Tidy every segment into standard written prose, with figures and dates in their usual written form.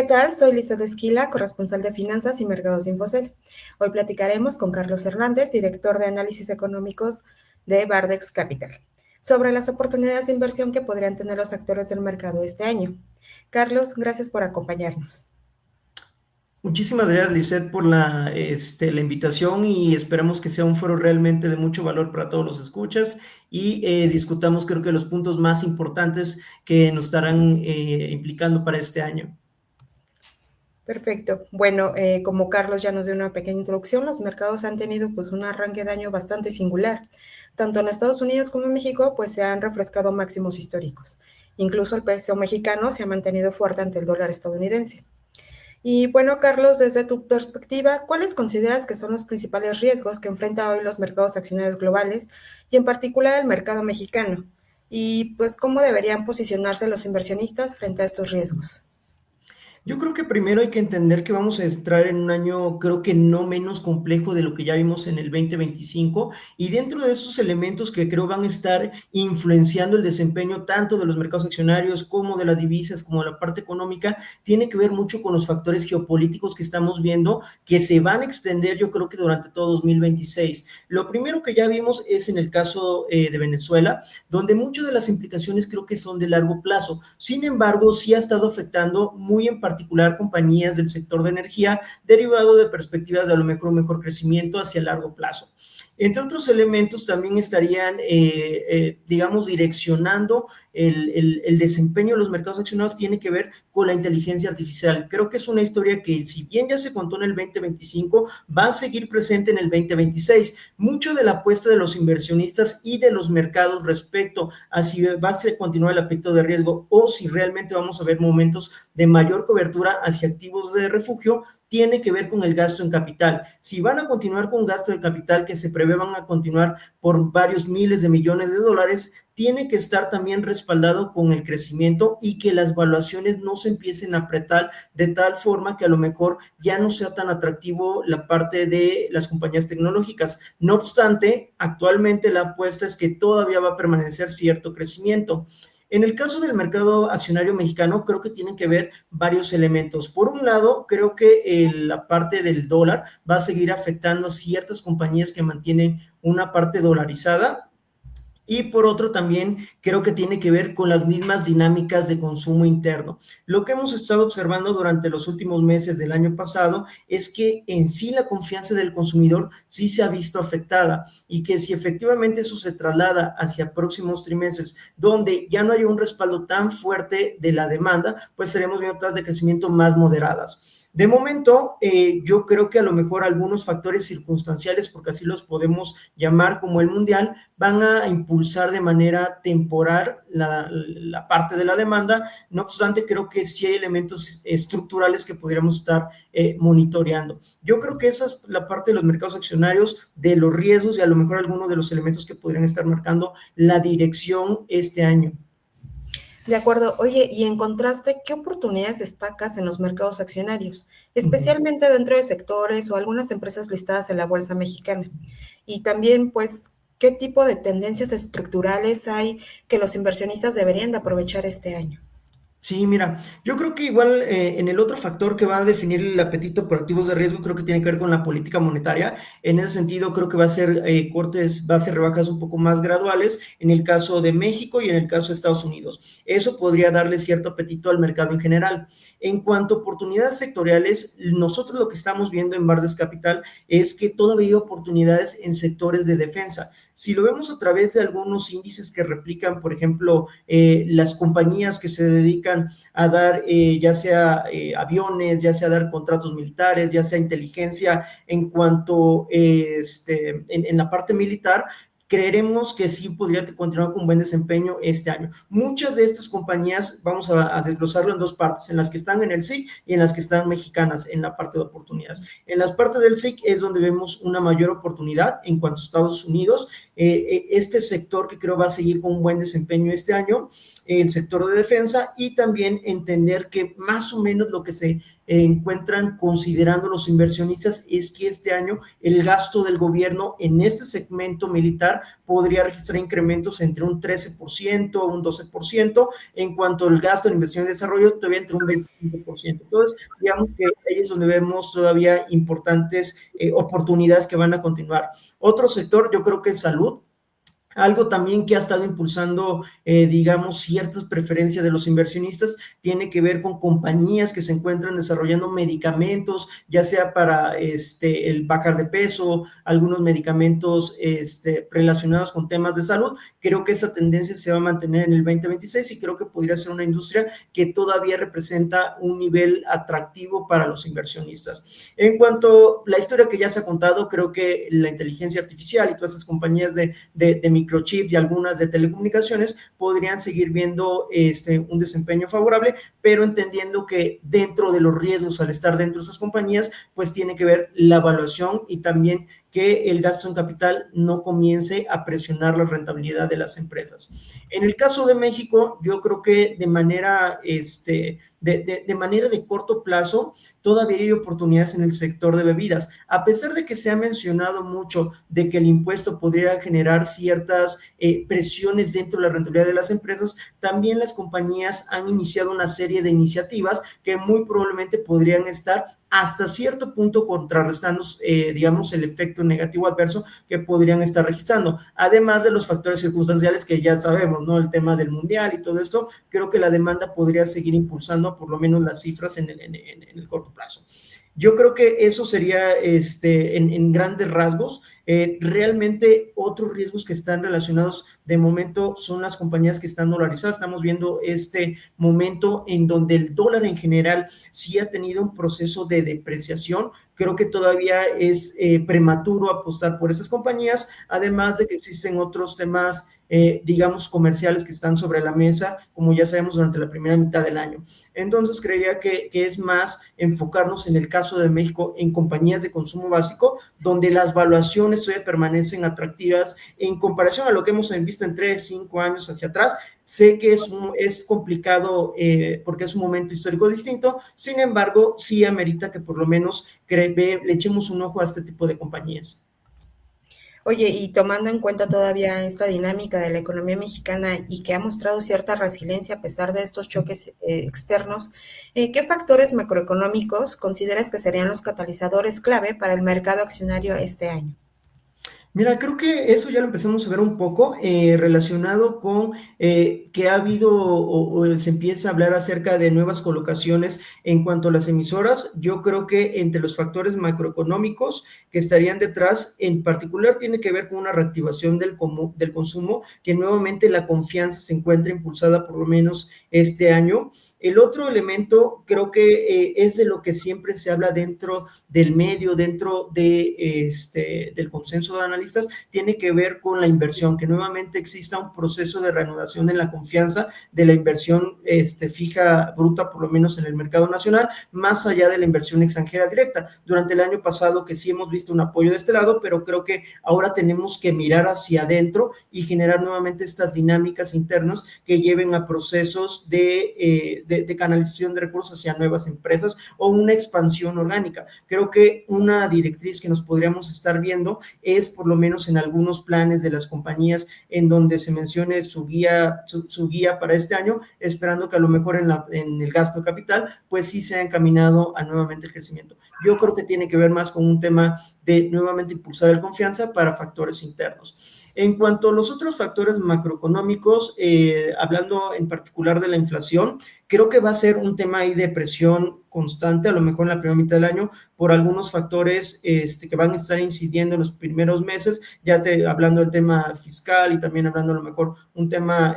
tal? Soy Lizeth Esquila, corresponsal de Finanzas y Mercados de Infocel. Hoy platicaremos con Carlos Hernández, director de Análisis Económicos de Bardex Capital, sobre las oportunidades de inversión que podrían tener los actores del mercado este año. Carlos, gracias por acompañarnos. Muchísimas gracias, Lisette, por la invitación y esperamos que sea un foro realmente de mucho valor para todos los escuchas y discutamos creo que los puntos más importantes que nos estarán implicando para este año. Perfecto. Bueno, como Carlos ya nos dio una pequeña introducción, los mercados han tenido pues un arranque de año bastante singular. Tanto en Estados Unidos como en México pues se han refrescado máximos históricos. Incluso el peso mexicano se ha mantenido fuerte ante el dólar estadounidense. Y bueno, Carlos, desde tu perspectiva, ¿cuáles consideras que son los principales riesgos que enfrentan hoy los mercados accionarios globales y en particular el mercado mexicano? Y pues, ¿cómo deberían posicionarse los inversionistas frente a estos riesgos? Yo creo que primero hay que entender que vamos a entrar en un año, creo que no menos complejo de lo que ya vimos en el 2025, y dentro de esos elementos que creo van a estar influenciando el desempeño tanto de los mercados accionarios como de las divisas, como de la parte económica, tiene que ver mucho con los factores geopolíticos que estamos viendo, que se van a extender yo creo que durante todo 2026. Lo primero que ya vimos es en el caso de Venezuela, donde muchas de las implicaciones creo que son de largo plazo. Sin embargo, sí ha estado afectando muy en particular compañías del sector de energía, derivado de perspectivas de a lo mejor un mejor crecimiento hacia largo plazo. Entre otros elementos también estarían, digamos, direccionando el desempeño de los mercados accionarios, tiene que ver con la inteligencia artificial. Creo que es una historia que, si bien ya se contó en el 2025, va a seguir presente en el 2026. Mucho de la apuesta de los inversionistas y de los mercados respecto a si va a continuar el apetito de riesgo o si realmente vamos a ver momentos de mayor cobertura hacia activos de refugio, tiene que ver con el gasto en capital. Si van a continuar con gasto de capital que se prevé van a continuar por varios miles de millones de dólares, tiene que estar también respaldado con el crecimiento y que las valuaciones no se empiecen a apretar de tal forma que a lo mejor ya no sea tan atractivo la parte de las compañías tecnológicas. No obstante, actualmente la apuesta es que todavía va a permanecer cierto crecimiento. En el caso del mercado accionario mexicano, creo que tienen que ver varios elementos. Por un lado, creo que la parte del dólar va a seguir afectando a ciertas compañías que mantienen una parte dolarizada. Y por otro también creo que tiene que ver con las mismas dinámicas de consumo interno. Lo que hemos estado observando durante los últimos meses del año pasado es que en sí la confianza del consumidor sí se ha visto afectada y que si efectivamente eso se traslada hacia próximos trimestres donde ya no hay un respaldo tan fuerte de la demanda, pues estaremos viendo tasas de crecimiento más moderadas. De momento, yo creo que a lo mejor algunos factores circunstanciales, porque así los podemos llamar, como el mundial, van a impulsar de manera temporal la parte de la demanda. No obstante, creo que sí hay elementos estructurales que podríamos estar monitoreando. Yo creo que esa es la parte de los mercados accionarios, de los riesgos y a lo mejor algunos de los elementos que podrían estar marcando la dirección este año. De acuerdo. Oye, y en contraste, ¿qué oportunidades destacas en los mercados accionarios, Uh-huh. especialmente dentro de sectores o algunas empresas listadas en la bolsa mexicana? Y también, pues, ¿qué tipo de tendencias estructurales hay que los inversionistas deberían de aprovechar este año? Sí, mira, yo creo que igual en el otro factor que va a definir el apetito por activos de riesgo, creo que tiene que ver con la política monetaria. En ese sentido, creo que va a ser cortes, va a ser rebajas un poco más graduales en el caso de México y en el caso de Estados Unidos. Eso podría darle cierto apetito al mercado en general. En cuanto a oportunidades sectoriales, nosotros lo que estamos viendo en Bardes Capital es que todavía hay oportunidades en sectores de defensa. Si lo vemos a través de algunos índices que replican, por ejemplo, las compañías que se dedican a dar ya sea aviones, ya sea dar contratos militares, ya sea inteligencia en cuanto en la parte militar, creeremos que sí podría continuar con buen desempeño este año. Muchas de estas compañías, vamos a desglosarlo en dos partes, en las que están en el SIC y en las que están mexicanas, en la parte de oportunidades. En la parte del SIC es donde vemos una mayor oportunidad en cuanto a Estados Unidos, este sector que creo va a seguir con un buen desempeño este año, el sector de defensa, y también entender que más o menos lo que se encuentran considerando los inversionistas es que este año el gasto del gobierno en este segmento militar podría registrar incrementos entre un 13%, un 12%, en cuanto al gasto en inversión y desarrollo, todavía entre un 25%. Entonces, digamos que ahí es donde vemos todavía importantes oportunidades que van a continuar. Otro sector, yo creo que es salud. Algo también que ha estado impulsando, digamos, ciertas preferencias de los inversionistas tiene que ver con compañías que se encuentran desarrollando medicamentos, ya sea para el bajar de peso, algunos medicamentos relacionados con temas de salud. Creo que esa tendencia se va a mantener en el 2026 y creo que podría ser una industria que todavía representa un nivel atractivo para los inversionistas. En cuanto a la historia que ya se ha contado, creo que la inteligencia artificial y todas esas compañías de microchip y algunas de telecomunicaciones podrían seguir viendo un desempeño favorable, pero entendiendo que dentro de los riesgos al estar dentro de esas compañías, pues tiene que ver la evaluación y también que el gasto en capital no comience a presionar la rentabilidad de las empresas. En el caso de México, yo creo que de manera de corto plazo, todavía hay oportunidades en el sector de bebidas. A pesar de que se ha mencionado mucho de que el impuesto podría generar ciertas presiones dentro de la rentabilidad de las empresas, también las compañías han iniciado una serie de iniciativas que muy probablemente podrían estar hasta cierto punto contrarrestando, digamos, el efecto negativo adverso que podrían estar registrando. Además de los factores circunstanciales que ya sabemos, ¿no? El tema del mundial y todo esto, creo que la demanda podría seguir impulsando por lo menos las cifras en el corto plazo. Yo creo que eso sería en grandes rasgos. Realmente otros riesgos que están relacionados de momento son las compañías que están dolarizadas. Estamos viendo este momento en donde el dólar en general sí ha tenido un proceso de depreciación. Creo que todavía es prematuro apostar por esas compañías, además de que existen otros temas, digamos, comerciales que están sobre la mesa, como ya sabemos, durante la primera mitad del año. Entonces, creería que es más enfocarnos en el caso de México en compañías de consumo básico, donde las valuaciones todavía permanecen atractivas en comparación a lo que hemos visto en 3, 5 años hacia atrás. Sé que es complicado porque es un momento histórico distinto, sin embargo, sí amerita que por lo menos le echemos un ojo a este tipo de compañías. Oye, y tomando en cuenta todavía esta dinámica de la economía mexicana y que ha mostrado cierta resiliencia a pesar de estos choques externos, ¿qué factores macroeconómicos consideras que serían los catalizadores clave para el mercado accionario este año? Mira, creo que eso ya lo empezamos a ver un poco relacionado con que ha habido o se empieza a hablar acerca de nuevas colocaciones en cuanto a las emisoras. Yo creo que entre los factores macroeconómicos que estarían detrás, en particular tiene que ver con una reactivación del consumo, que nuevamente la confianza se encuentra impulsada por lo menos este año. El otro elemento creo que es de lo que siempre se habla dentro del medio, dentro del consenso de analistas, tiene que ver con la inversión, que nuevamente exista un proceso de reanudación en la confianza de la inversión fija bruta, por lo menos en el mercado nacional, más allá de la inversión extranjera directa. Durante el año pasado que sí hemos visto un apoyo de este lado, pero creo que ahora tenemos que mirar hacia adentro y generar nuevamente estas dinámicas internas que lleven a procesos de canalización de recursos hacia nuevas empresas o una expansión orgánica. Creo que una directriz que nos podríamos estar viendo es por lo menos en algunos planes de las compañías en donde se mencione su guía para este año, esperando que a lo mejor en el gasto capital, pues sí se ha encaminado a nuevamente el crecimiento. Yo creo que tiene que ver más con un tema de nuevamente impulsar la confianza para factores internos. En cuanto a los otros factores macroeconómicos, hablando en particular de la inflación, creo que va a ser un tema ahí de presión constante, a lo mejor en la primera mitad del año, por algunos factores que van a estar incidiendo en los primeros meses, ya hablando del tema fiscal y también hablando a lo mejor un tema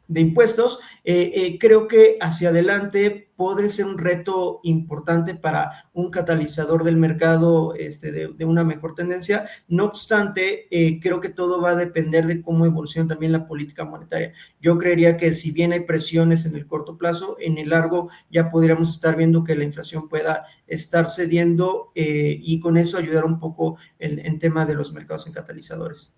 de impuestos. Creo que hacia adelante podría ser un reto importante para un catalizador del mercado de una mejor tendencia. No obstante, creo que todo va a depender de cómo evoluciona también la política monetaria. Yo creería que si bien hay presiones en el corto plazo, en el largo ya podríamos estar viendo que la inflación pueda estar cediendo y con eso ayudar un poco en tema de los mercados en catalizadores.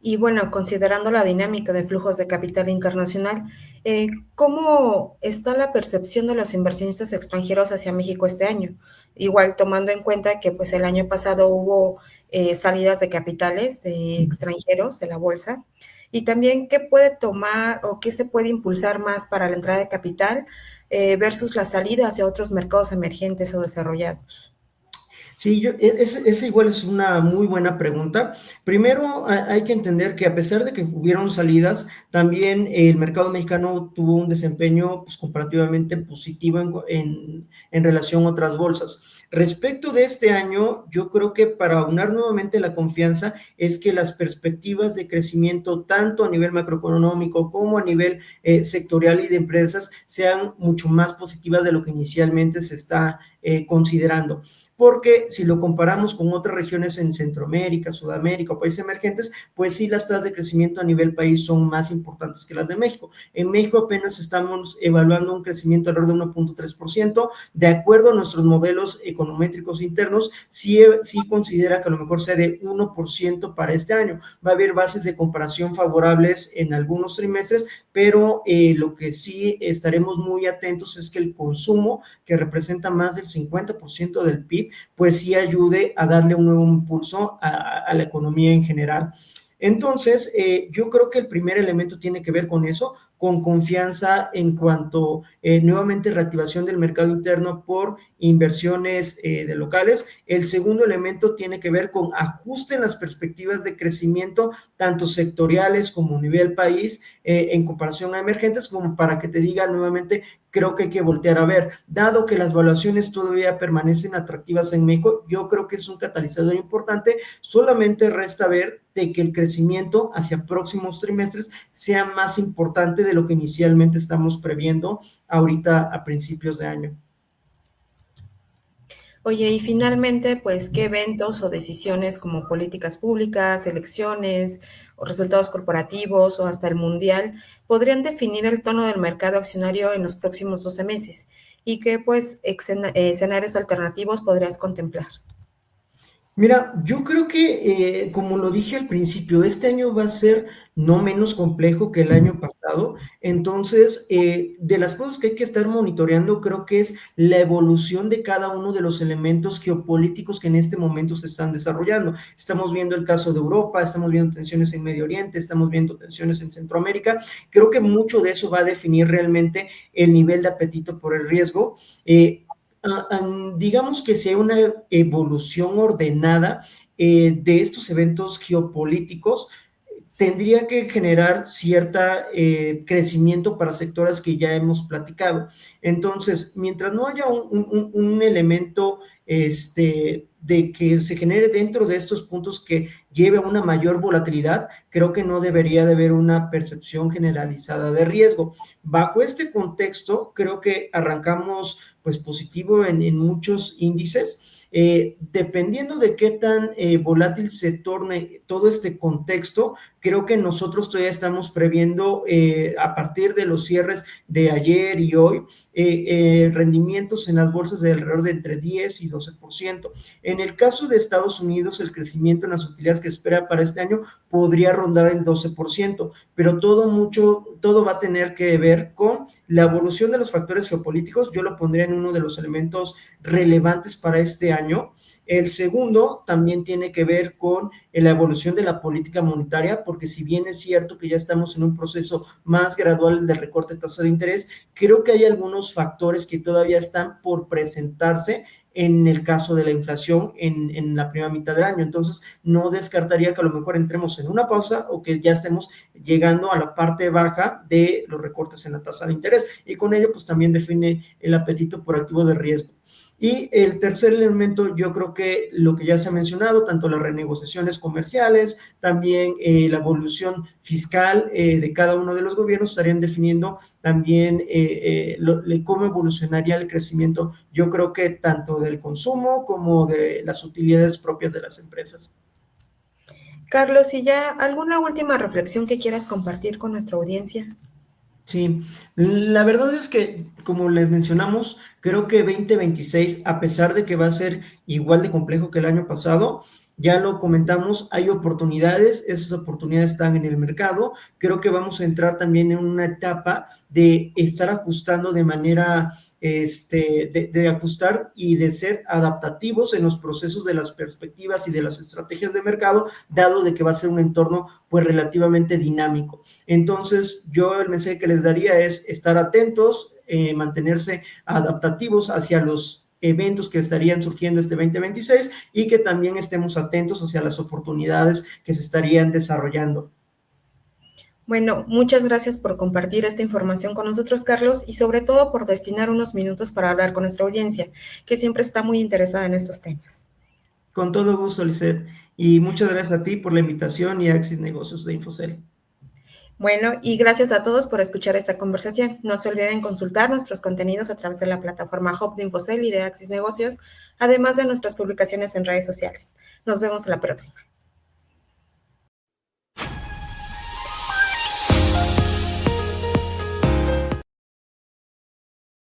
Y bueno, considerando la dinámica de flujos de capital internacional, eh, ¿cómo está la percepción de los inversionistas extranjeros hacia México este año? Igual tomando en cuenta que pues el año pasado hubo salidas de capitales de extranjeros de la bolsa. Y también qué puede tomar o qué se puede impulsar más para la entrada de capital versus la salida hacia otros mercados emergentes o desarrollados. Sí, esa igual es una muy buena pregunta. Primero, hay que entender que a pesar de que hubieron salidas, también el mercado mexicano tuvo un desempeño pues, comparativamente positivo en relación a otras bolsas. Respecto de este año, yo creo que para aunar nuevamente la confianza es que las perspectivas de crecimiento, tanto a nivel macroeconómico como a nivel sectorial y de empresas, sean mucho más positivas de lo que inicialmente se está considerando, porque si lo comparamos con otras regiones en Centroamérica, Sudamérica o países emergentes, pues sí las tasas de crecimiento a nivel país son más importantes que las de México. En México apenas estamos evaluando un crecimiento alrededor de 1.3%, de acuerdo a nuestros modelos econométricos internos, sí considera que a lo mejor sea de 1% para este año. Va a haber bases de comparación favorables en algunos trimestres, pero lo que sí estaremos muy atentos es que el consumo, que representa más del 50% del PIB, pues sí ayude a darle un nuevo impulso a la economía en general. Entonces, yo creo que el primer elemento tiene que ver con eso, con confianza en cuanto nuevamente reactivación del mercado interno por inversiones de locales. El segundo elemento tiene que ver con ajuste en las perspectivas de crecimiento, tanto sectoriales como a nivel país, en comparación a emergentes, como para que te diga nuevamente, creo que hay que voltear a ver. Dado que las valuaciones todavía permanecen atractivas en México, yo creo que es un catalizador importante. Solamente resta ver de que el crecimiento hacia próximos trimestres sea más importante de lo que inicialmente estamos previendo ahorita a principios de año. Oye, y finalmente, pues, ¿qué eventos o decisiones como políticas públicas, elecciones o resultados corporativos o hasta el mundial podrían definir el tono del mercado accionario en los próximos 12 meses? ¿Y qué, pues, escenarios alternativos podrías contemplar? Mira, yo creo que, como lo dije al principio, este año va a ser no menos complejo que el año pasado. Entonces, de las cosas que hay que estar monitoreando, creo que es la evolución de cada uno de los elementos geopolíticos que en este momento se están desarrollando. Estamos viendo el caso de Europa, estamos viendo tensiones en Medio Oriente, estamos viendo tensiones en Centroamérica. Creo que mucho de eso va a definir realmente el nivel de apetito por el riesgo. Digamos que sea una evolución ordenada de estos eventos geopolíticos, tendría que generar cierta crecimiento para sectores que ya hemos platicado. Entonces, mientras no haya un elemento de que se genere dentro de estos puntos que lleve a una mayor volatilidad, creo que no debería de haber una percepción generalizada de riesgo. Bajo este contexto, creo que arrancamos pues positivo en muchos índices. Dependiendo de qué tan volátil se torne todo este contexto, creo que nosotros todavía estamos previendo a partir de los cierres de ayer y hoy rendimientos en las bolsas de alrededor de entre 10 y 12%. En el caso de Estados Unidos, el crecimiento en las utilidades que espera para este año podría rondar el 12%, pero todo va a tener que ver con la evolución de los factores geopolíticos. Yo lo pondría en uno de los elementos relevantes para este año. El segundo también tiene que ver con la evolución de la política monetaria, porque si bien es cierto que ya estamos en un proceso más gradual de recorte de tasa de interés, creo que hay algunos factores que todavía están por presentarse en el caso de la inflación en la primera mitad del año. Entonces, no descartaría que a lo mejor entremos en una pausa o que ya estemos llegando a la parte baja de los recortes en la tasa de interés, y con ello pues también define el apetito por activos de riesgo. Y el tercer elemento, yo creo que lo que ya se ha mencionado, tanto las renegociaciones comerciales, también la evolución fiscal de cada uno de los gobiernos estarían definiendo también cómo evolucionaría el crecimiento, yo creo que tanto del consumo como de las utilidades propias de las empresas. Carlos, ¿y ya alguna última reflexión que quieras compartir con nuestra audiencia? Sí, la verdad es que, como les mencionamos, creo que 2026, a pesar de que va a ser igual de complejo que el año pasado, ya lo comentamos, hay oportunidades, esas oportunidades están en el mercado. Creo que vamos a entrar también en una etapa de estar ajustando de manera de ajustar y de ser adaptativos en los procesos de las perspectivas y de las estrategias de mercado, dado de que va a ser un entorno pues relativamente dinámico. Entonces, yo el mensaje que les daría es estar atentos, mantenerse adaptativos hacia los eventos que estarían surgiendo este 2026 y que también estemos atentos hacia las oportunidades que se estarían desarrollando. Bueno, muchas gracias por compartir esta información con nosotros, Carlos, y sobre todo por destinar unos minutos para hablar con nuestra audiencia, que siempre está muy interesada en estos temas. Con todo gusto, Lisette. Y muchas gracias a ti por la invitación y a Axis Negocios de Infocel. Bueno, y gracias a todos por escuchar esta conversación. No se olviden consultar nuestros contenidos a través de la plataforma Hub de Infocel y de Axis Negocios, además de nuestras publicaciones en redes sociales. Nos vemos la próxima.